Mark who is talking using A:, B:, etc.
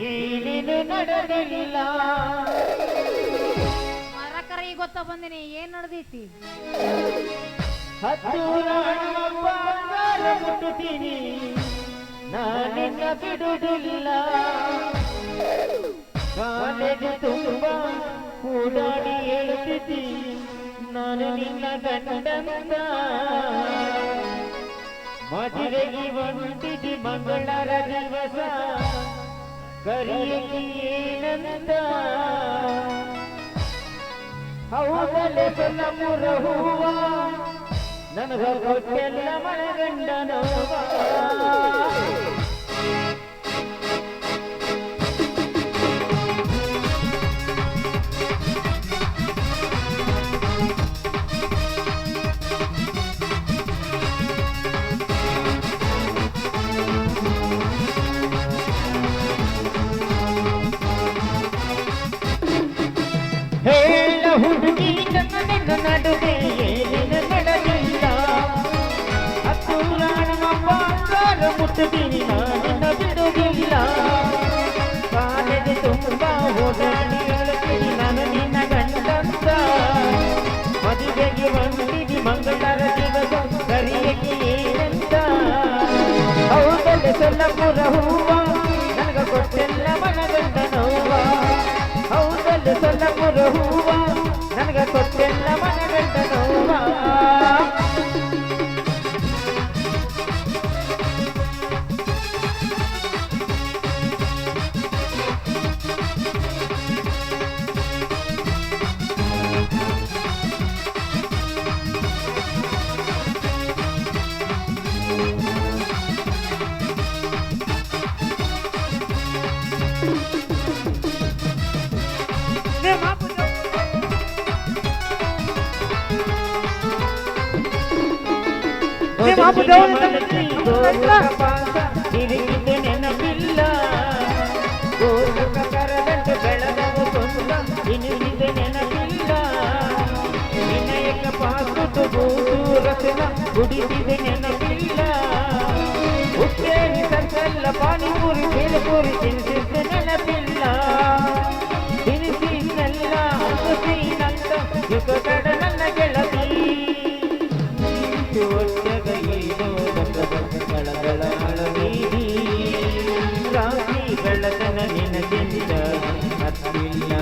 A: ಏನೇನು ನಡೆದಿಲ್ಲ
B: ಮರಕರ ಈಗ ಗೊತ್ತಾ ಬಂದಿನಿ ಏನ್ ನಡೆದೈತಿ
A: ಹತ್ತೂರ ಬಂಗಾರ ಮುಟ್ಟುತ್ತೀನಿ ನಾನಿನ್ನ ಬಿಡುವುದಿಲ್ಲ ಕಾಲೇಜು ತುಂಬ ಕೂಡಾಡಿ ಹೇಳ್ತಿದ್ದಿ ನಾನು ನಿನ್ನ ಗಂಡಂತ ಮದುವೆಗೆ ಹೊಂಟಿದ್ದಿ ಮಂಗಳರ ದಿವಸ ಕರಿಯಲಿ ಏನಂತ ಹೌದಲ್ಲೇ ಸೊಲ್ಲಪುರ ಹೂವ ನನಗ ಕೊಟ್ಟೆಲ್ಲ ಮನಗಂಡ ನೋವ ಹೇಳ ಹುಡುಗಿ ನನ್ನ ನಿನ್ನ ನಡುವೆ ಏನೇನು ನಡೆದಿಲ್ಲ ಹತ್ತೂರಾಣ ಬಂಗಾರ ಮುಟ್ಟುತ್ತೀನಿ ನಾನಿನ್ನ ಬಿಡುವುದಿಲ್ಲ ಕಾಲೇಜು ತುಂಬ ಓಡಾಡಿ ಹೇಳ್ತೀನಿ ನಾನು ನಿನ್ನ ಗಂಡಂತ ಮದುವೆಗೆ ಹೊಂಟಿದಿ ಮಂಗಳರ ದಿವಸ ಕರಿಯಕ್ಕೆ ಏನಂತ ಹೌದಲ್ಲೇ ಸೊಲ್ಲಪುರ ಹೂವ ನನಗ ಕೊಟ್ಟೆಲ್ಲ ಮನಗಂಡ ನೋವ ಹೌದಲ್ಲೇ ಸೊಲ್ಲಪುರ ಹೂವ ನನಗ ಕೊಟ್ಟೆಲ್ಲ ಮನಗಂಡ ನೋವ ತಿರುಗಿದೆ ನೆನಪಿಲ್ಲ ಗೋರುಕ ಕರದಂತೆ ಬೆಳಗವು ಕೊಂದ ಇನಿಸಿದೆ ನೆನಪಿಲ್ಲ ವಿನಯಕ ಪಾಸುಟ್ಟು ಬೂದು ರಸನ ಕುಡಿಸಿದೆ ನೆನಪಿಲ್ಲ ಉಪ್ಪೇರಿ ಸರ್ಕಲ್ಲ ಪಾನಿಪುರಿ ಬೇಲಪುರಿ ತಿನ್ನಿಸಿದ್ದೆ ನೆನಪಿಲ್ಲ ತಿನಿಸಿನೆಲ್ಲ ಹಸುಸಿನಂತ ಯುಗ ಕಡ ನನ್ನ ಗೆಳತಿ ರಾತ್ರಿ ಬೆಳತನ ನಿನಗೆಂದ ಹತ್ತಿಲ್ಲ